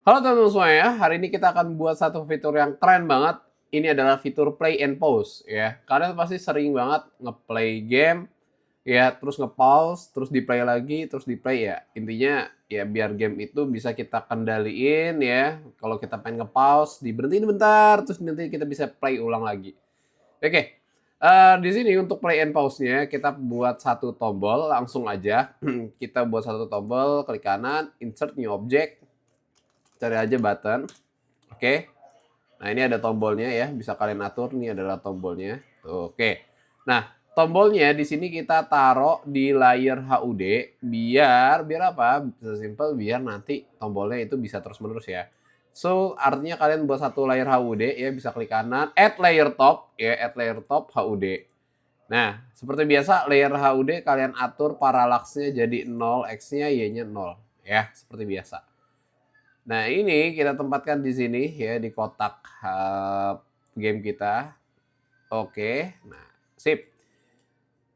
Halo teman-teman semuanya, hari ini kita akan buat satu fitur yang keren banget. Ini adalah fitur play and pause ya. Kalian pasti sering banget nge-play game ya, terus nge-pause, terus di-play lagi, terus di-play ya. Intinya ya biar game itu bisa kita kendaliin ya. Kalau kita pengen nge-pause, diberhentiin bentar, terus nanti kita bisa play ulang lagi. Oke. Di sini untuk play and pause-nya kita buat satu tombol, langsung aja. Kita buat satu tombol, klik kanan, insert new object, cari aja button. Oke. Nah, ini ada tombolnya ya, bisa kalian atur. Ini adalah tombolnya. Tuh, oke. Nah, tombolnya di sini kita taruh di layar HUD biar apa? Bisa simple biar nanti tombolnya itu bisa terus-menerus ya. So, artinya kalian buat satu layar HUD ya, bisa klik kanan, add layer top ya, add layer top HUD. Nah, seperti biasa layer HUD kalian atur paralaksnya jadi 0, X-nya Y-nya 0 ya, seperti biasa. Nah, ini kita tempatkan di sini ya, di kotak game kita. Oke, nah sip.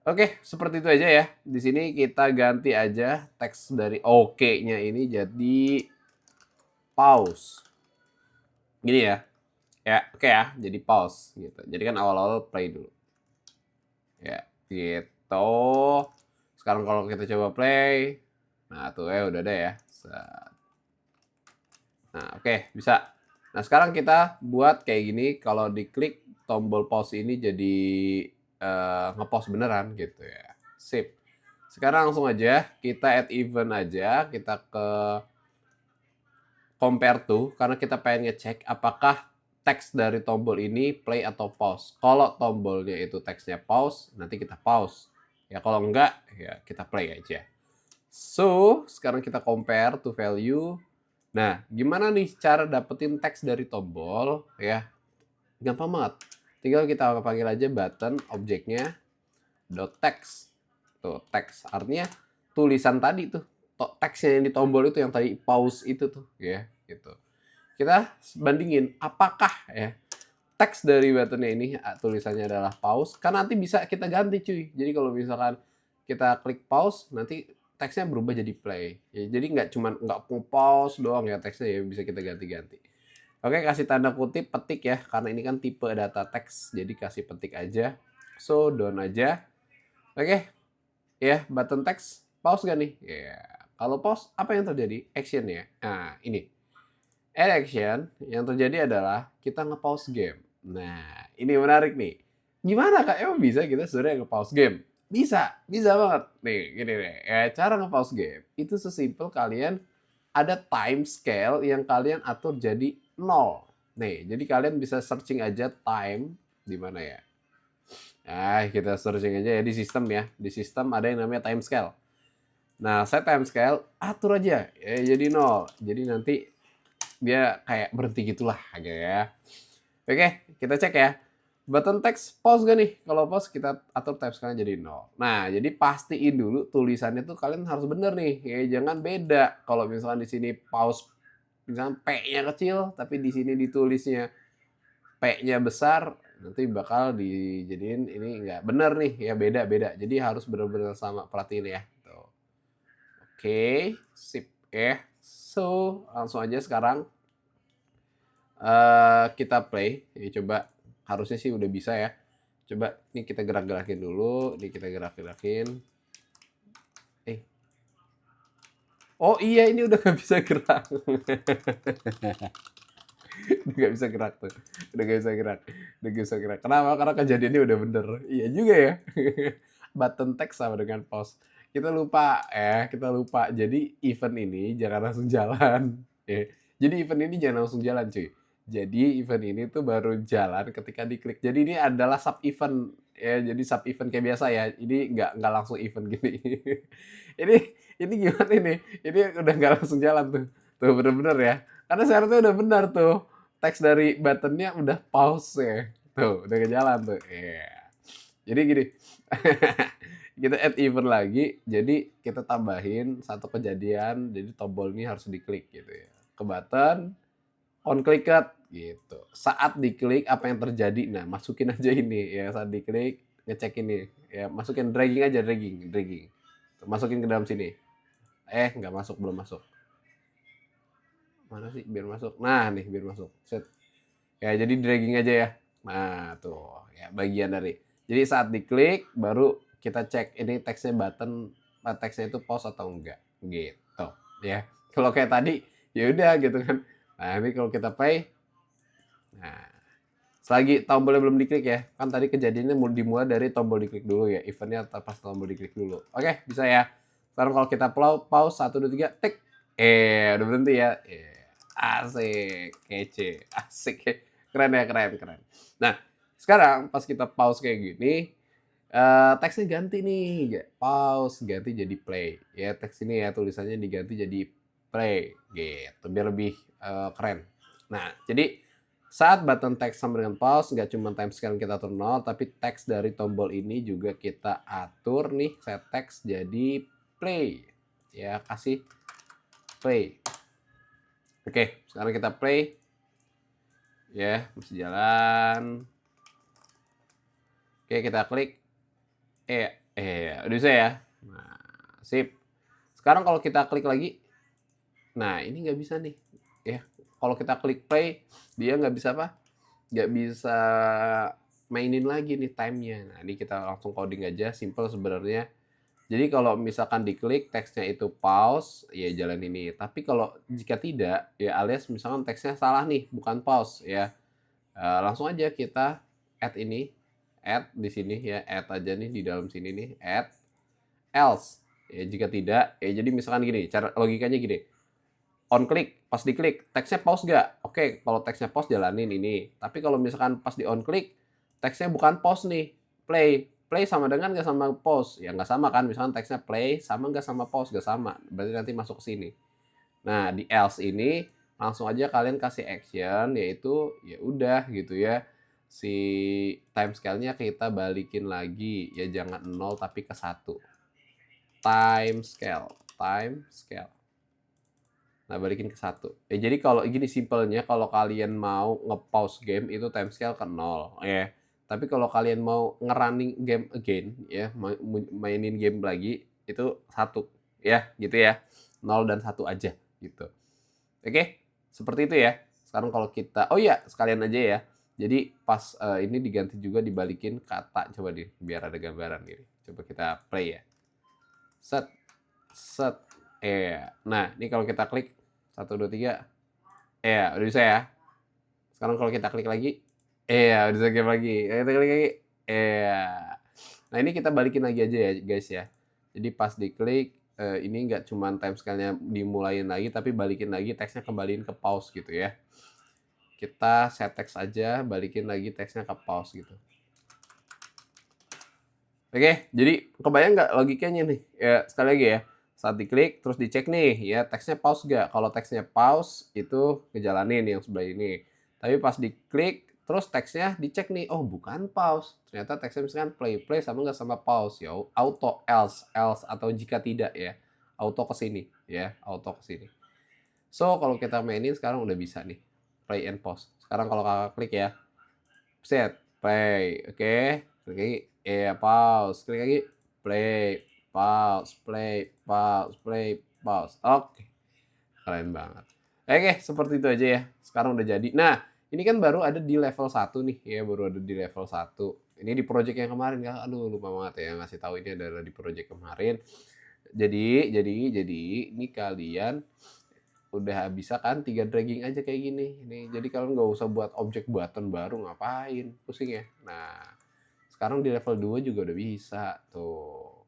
Oke, seperti itu aja ya. Di sini kita ganti aja teks dari oke-nya ini jadi pause. Gini ya. Ya, oke ya, jadi pause gitu. Jadi kan awal-awal play dulu. Ya, gitu. Sekarang kalau kita coba play, nah tuh ya udah ada ya. Nah, oke, bisa. Nah, sekarang kita buat kayak gini, kalau diklik tombol pause ini jadi nge-pause beneran gitu ya. Sip. Sekarang langsung aja kita add event aja, kita ke compare to, karena kita pengen ngecek apakah teks dari tombol ini play atau pause. Kalau tombolnya itu teksnya pause, nanti kita pause. Ya kalau enggak, ya kita play aja. So, sekarang kita compare to value. Nah, gimana nih cara dapetin teks dari tombol ya? Gampang banget. Tinggal kita panggil aja button objeknya dot text. Tuh, teks. Artinya tulisan tadi tuh, teksnya yang di tombol itu yang tadi pause itu tuh ya, gitu. Kita bandingin apakah ya teks dari buttonnya ini tulisannya adalah pause, kan nanti bisa kita ganti cuy. Jadi kalau misalkan kita klik pause, nanti teksnya berubah jadi play. Ya, jadi nggak cuma nggak pause doang ya teksnya ya, bisa kita ganti-ganti. Oke, kasih tanda kutip petik ya, karena ini kan tipe data teks, jadi kasih petik aja. So, down aja. Oke, ya button text pause gak nih? Ya, kalau pause apa yang terjadi? Action ya. Nah, ini. Add action, yang terjadi adalah kita nge-pause game. Nah, ini menarik nih. Gimana Kak, emang bisa kita sebenarnya nge-pause game? Bisa banget. Nih, gini nih. Cara nge-pause game, itu sesimpel kalian ada time scale yang kalian atur jadi 0. Nih, jadi kalian bisa searching aja time di mana ya. Nah, kita searching aja ya di sistem ya. Di sistem ada yang namanya time scale. Nah, saya time scale atur aja ya, jadi 0. Jadi nanti dia kayak berhenti gitulah gitu ya. Oke, kita cek ya. Button text pause gak nih? Kalau pause kita atur time scale jadi 0. Nah, jadi pastiin dulu tulisannya tuh kalian harus bener nih. Ya, jangan beda. Kalau misalkan di sini pause misalkan P-nya kecil tapi di sini ditulisnya P-nya besar, nanti bakal dijadiin ini nggak bener nih ya, beda-beda. Jadi harus benar-benar sama, perhatiin ya. Tuh. Oke, sip ya. So, langsung aja sekarang kita play. Ya, coba harusnya sih udah bisa ya. Coba nih kita gerak-gerakin dulu, nih kita gerak-gerakin. Oh iya, ini udah nggak bisa gerak. Udah nggak bisa gerak tuh. Udah nggak bisa gerak. Udah nggak bisa gerak. Kenapa? Karena kejadiannya udah bener. Iya juga ya. Button text sama dengan pause. Kita lupa ya, kita lupa. Jadi event ini jangan langsung jalan. Ya. Jadi event ini jangan langsung jalan cuy. Jadi event ini tuh baru jalan ketika diklik. Jadi ini adalah sub event ya. Jadi sub event kayak biasa ya. Ini nggak langsung event gini. ini ini gimana ini? Ini udah nggak langsung jalan tuh. Tuh bener-bener ya. Karena syaratnya udah benar tuh. Teks dari buttonnya udah pause ya. Tuh, udah ke jalan tuh. Iya. Jadi gini, kita add event lagi, jadi kita tambahin satu kejadian, jadi tombol ini harus diklik gitu ya. Ke button, on clicked gitu. Saat diklik apa yang terjadi? Nah, masukin aja ini ya, saat diklik ngecek ini. Ya, masukin dragging aja, dragging. Masukin ke dalam sini. Nggak masuk, belum masuk. mana sih biar masuk? Nah, nih biar masuk. Set. Ya, jadi dragging aja ya. Nah, tuh ya bagian dari. Jadi saat diklik baru kita cek ini teksnya button teksnya itu pause atau enggak gitu ya. Kalau kayak tadi ya udah gitu kan. Nah, ini kalau kita play nah selagi tombolnya belum diklik ya. Kan tadi kejadiannya dimulai dari tombol diklik dulu ya. Eventnya pas tombol diklik dulu. Oke, bisa ya. Sekarang kalau kita pause 1 2 3 tik. Udah berhenti ya. Asik, kece, asik. Keren ya, keren, keren. Nah, sekarang pas kita pause kayak gini, teksnya ganti nih, pause ganti jadi play. Ya, teks ini ya tulisannya diganti jadi play gitu, biar lebih keren. Nah, jadi saat button text sama dengan pause, nggak cuma timescale kita atur 0, tapi teks dari tombol ini juga kita atur nih, set text jadi play. Ya, kasih play. Oke, sekarang kita play. Ya, masih jalan. Oke, kita klik. Udah bisa ya. Nah, sip. Sekarang kalau kita klik lagi, nah ini nggak bisa nih. Ya, kalau kita klik play, dia nggak bisa apa? Nggak bisa mainin lagi nih time-nya. Nah, ini kita langsung coding aja, simple sebenarnya. Jadi kalau misalkan diklik teksnya itu pause, ya jalan ini. Tapi kalau jika tidak, ya alias misalkan teksnya salah nih, bukan pause ya. Langsung aja kita add ini, add di sini ya, add aja nih di dalam sini nih, add else. Ya jika tidak, ya jadi misalkan gini, cara logikanya gini. On click, pas diklik, teksnya pause nggak? Oke, kalau teksnya pause jalanin ini. Tapi kalau misalkan pas di on click, teksnya bukan pause nih, play. Play sama dengan nggak sama pause? Ya nggak sama kan, misalkan teksnya play sama nggak sama pause? Nggak sama, berarti nanti masuk ke sini. Nah, di else ini langsung aja kalian kasih action, yaitu ya udah gitu ya. Si timescale-nya kita balikin lagi, ya jangan 0 tapi ke 1. Timescale. Nah, balikin ke 1. Jadi kalau gini simpelnya, kalau kalian mau nge-pause game itu timescale ke 0 ya. Tapi kalau kalian mau ngerunning game again ya, mainin game lagi itu 1 ya, gitu ya. 0 dan 1 aja gitu. Oke, seperti itu ya. Sekarang kalau kita oh iya, sekalian aja ya. Jadi pas ini diganti juga dibalikin kata coba deh biar ada gambaran ini. Coba kita play ya. Set set. Nah, ini kalau kita klik 1 2 3. Udah bisa ya. Sekarang kalau kita klik lagi, udah bisa game lagi. Kita klik lagi. Nah, ini kita balikin lagi aja ya, guys ya. Jadi pas diklik ini nggak cuma timescale-nya dimulain lagi, tapi balikin lagi teksnya kembaliin ke pause gitu ya. Kita set teks aja, balikin lagi teksnya ke pause gitu. Oke, jadi kebayang nggak logikanya nih? Ya, sekali lagi ya. Saat diklik, terus dicek nih, ya teksnya pause nggak? Kalau teksnya pause, itu ngejalanin yang sebelah ini. Tapi pas diklik, terus teksnya dicek nih, oh bukan pause. Ternyata teksnya misalkan play sama nggak sama pause. Ya auto, else, atau jika tidak ya. Auto ke sini, ya, auto ke sini. So, kalau kita mainin sekarang udah bisa nih. Play and pause. Sekarang kalau kakak klik ya, set, play, oke. Klik lagi, pause. Klik lagi, play, pause, play, pause, play, pause. Oke, keren banget. Oke, seperti itu aja ya. Sekarang udah jadi. Nah, ini kan baru ada di level 1 nih, ya baru ada di level 1. Ini di project yang kemarin kan. Aduh, lupa banget ya ngasih tahu ini adalah di project kemarin. Jadi ini kalian udah bisa kan 3 dragging aja kayak gini. Ini jadi kalian nggak usah buat objek button baru, ngapain, pusing ya. Nah, sekarang di level 2 juga udah bisa tuh.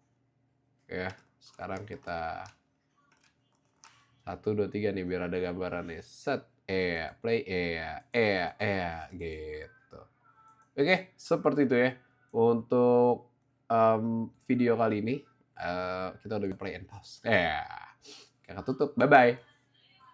Ya, sekarang kita 1 2 3 nih biar ada gambarannya. Set, play, gitu. Oke, seperti itu ya. Untuk video kali ini kita udah play and pause. Kita tutup. Bye bye.